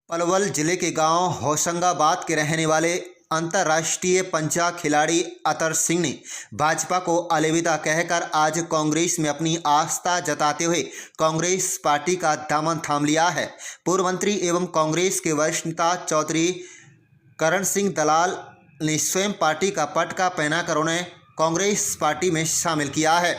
पलवल जिले के गांव होशंगाबाद के रहने वाले अंतर्राष्ट्रीय पंचा खिलाड़ी अतर सिंह ने भाजपा को अलविदा कहकर आज कांग्रेस में अपनी आस्था जताते हुए कांग्रेस पार्टी का दामन थाम लिया है। पूर्व मंत्री एवं कांग्रेस के वरिष्ठ नेता चौधरी करण सिंह दलाल ने स्वयं पार्टी का पटका पहनाकर उन्हें कांग्रेस पार्टी में शामिल किया है।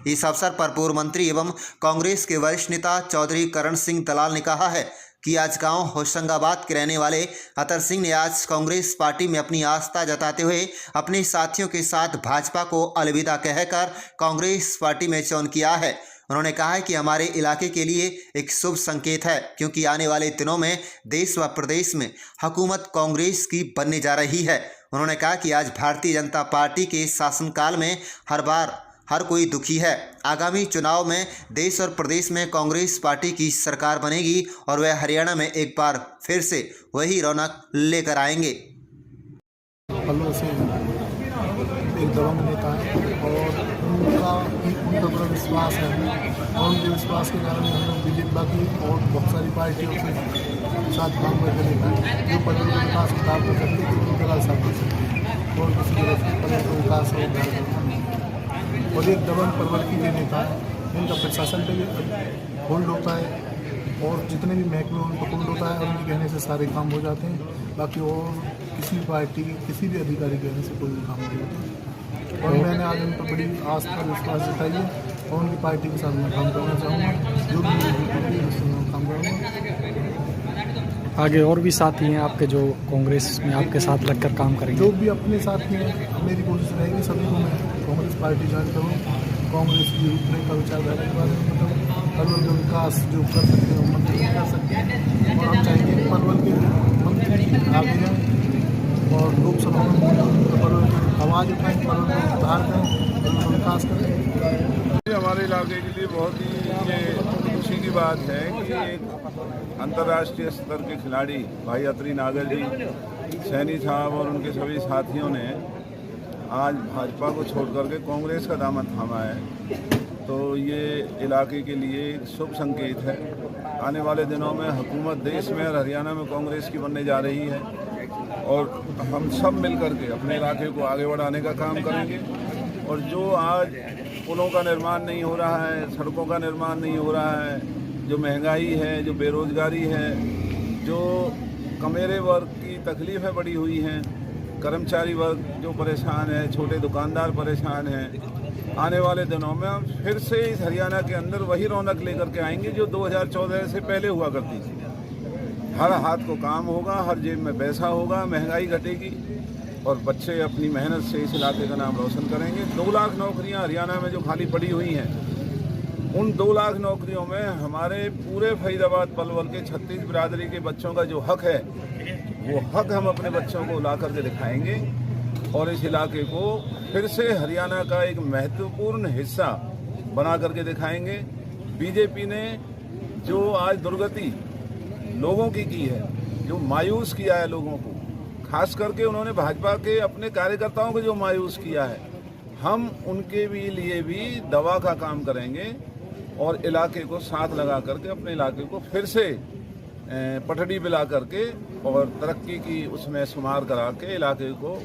इस अवसर पर पूर्व मंत्री एवं कांग्रेस के वरिष्ठ नेता चौधरी करण सिंह दलाल ने कहा है कि आज गांव होशंगाबाद के रहने वाले अतर सिंह ने आज कांग्रेस पार्टी में अपनी आस्था जताते हुए अपने साथियों के साथ भाजपा को अलविदा कहकर कांग्रेस पार्टी में चयन किया है। उन्होंने कहा है कि हमारे इलाके के लिए एक शुभ संकेत है, क्योंकि आने वाले दिनों में देश व प्रदेश में हुकूमत कांग्रेस की बनने जा रही है। उन्होंने कहा कि आज भारतीय जनता पार्टी के शासनकाल में हर कोई दुखी है। आगामी चुनाव में देश और प्रदेश में कांग्रेस पार्टी की सरकार बनेगी और वह हरियाणा में एक बार फिर से वही रौनक लेकर आएंगे। पल्लव से एक दबंग नेता है और उनका बड़ा विश्वास है और उनके विश्वास के कारण हम लोग बीजेपी बाकी और बहुत सारी पार्टियों के साथ काम करके देखा है जो पल्लव के विकास को काम कर सकते हैं उनके साथ साथ कर सकते हैं और किसी तरह पल्लव का विकास और एक दबंग प्रवृत्ति नेता है जिनका प्रशासन पे होल्ड होता है और जितने भी महकमे उन पर होल्ड होता है और उनके कहने से सारे काम हो जाते हैं। बाकी और किसी पार्टी किसी भी अधिकारी कहने से कोई भी काम नहीं होता और मैंने आज उन पर बड़ी आस्था विश्वास जताई है और उनकी पार्टी के साथ मैं काम करना चाहूँगा, जो भी उससे मैं काम करूँगा। आगे और भी साथी हैं आपके जो कांग्रेस में आपके साथ लगकर काम करेंगे? जो भी अपने साथी हैं मेरी कोशिश रहेगी सभी को मैं कांग्रेस पार्टी ज्वाइन करूँ, कांग्रेस की रूपरेखा विचारधारा के बारे में बताऊँ, पलवल का विकास जो कर सकते हैं मंत्री कर सकते हैं और हम चाहेंगे कि पलवल के मंत्री आगे जाएँ और लोकसभा में पलवल की आवाज़ उठाएँ, पलवल का सुधार करें, पलवल का विकास करें। हमारे इलाके के लिए बहुत ही ये खुशी की बात है कि एक अंतर्राष्ट्रीय स्तर के खिलाड़ी भाई अत्री नागर जी, सैनी साहब और उनके सभी साथियों ने आज भाजपा को छोड़ करके कांग्रेस का दामन थामा है, तो ये इलाके के लिए एक शुभ संकेत है। आने वाले दिनों में हुकूमत देश में और हरियाणा में कांग्रेस की बनने जा रही है और हम सब मिलकर के अपने इलाके को आगे बढ़ाने का काम करेंगे। और जो आज पुलों का निर्माण नहीं हो रहा है, सड़कों का निर्माण नहीं हो रहा है, जो महंगाई है, जो बेरोजगारी है, जो कमेरे वर्ग की तकलीफ़ें बढ़ी हुई हैं, कर्मचारी वर्ग जो परेशान है, छोटे दुकानदार परेशान हैं, आने वाले दिनों में हम फिर से इस हरियाणा के अंदर वही रौनक लेकर के आएंगे जो 2014 से पहले हुआ करती थी। हर हाथ को काम होगा, हर जेब में पैसा होगा, महंगाई घटेगी और बच्चे अपनी मेहनत से इस इलाके का नाम रोशन करेंगे। 2 लाख नौकरियां हरियाणा में जो खाली पड़ी हुई हैं, उन 2 लाख नौकरियों में हमारे पूरे फरीदाबाद पलवल के 36 बिरादरी के बच्चों का जो हक है, वो हक हम अपने बच्चों को ला करके दिखाएंगे और इस इलाके को फिर से हरियाणा का एक महत्वपूर्ण हिस्सा बना करके दिखाएंगे। बीजेपी ने जो आज दुर्गति लोगों की है, जो मायूस किया है लोगों को, खास करके उन्होंने भाजपा के अपने कार्यकर्ताओं को जो मायूस किया है, हम उनके लिए भी दवा का काम करेंगे और इलाके को साथ लगा करके अपने इलाके को फिर से पटड़ी पे ला करके और तरक्की की उसमें शुमार करा के इलाके को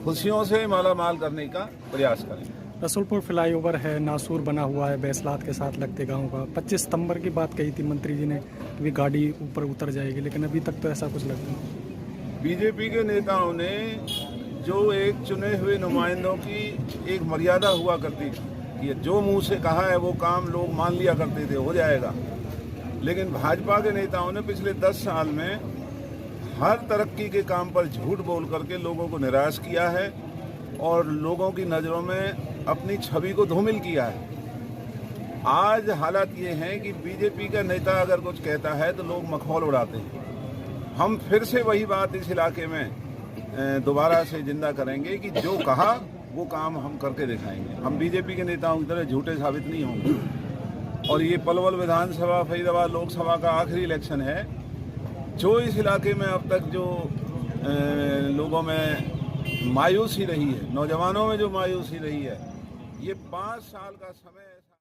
खुशियों से माला माल करने का प्रयास करेंगे। रसूलपुर फ्लाईओवर है, नासूर बना हुआ है बैसलात के साथ लगते गांव का। 25 सितंबर की बात कही थी मंत्री जी ने कि गाड़ी ऊपर उतर जाएगी, लेकिन अभी तक तो ऐसा कुछ लगता नहीं। बीजेपी के नेताओं ने जो एक चुने हुए नुमाइंदों की एक मर्यादा हुआ करती थी कि जो मुंह से कहा है वो काम लोग मान लिया करते थे, हो जाएगा। लेकिन भाजपा के नेताओं ने पिछले 10 साल में हर तरक्की के काम पर झूठ बोल करके लोगों को निराश किया है और लोगों की नज़रों में अपनी छवि को धूमिल किया है। आज हालात ये हैं कि बीजेपी का नेता अगर कुछ कहता है तो लोग मखौल उड़ाते हैं। हम फिर से वही बात इस इलाके में दोबारा से जिंदा करेंगे कि जो कहा वो काम हम करके दिखाएंगे। हम बीजेपी के नेताओं की तरह झूठे साबित नहीं होंगे। और ये पलवल विधानसभा फरीदाबाद लोकसभा का आखिरी इलेक्शन है। जो इस इलाके में अब तक जो लोगों में मायूसी रही है, नौजवानों में जो मायूसी रही है, ये 5 साल का समय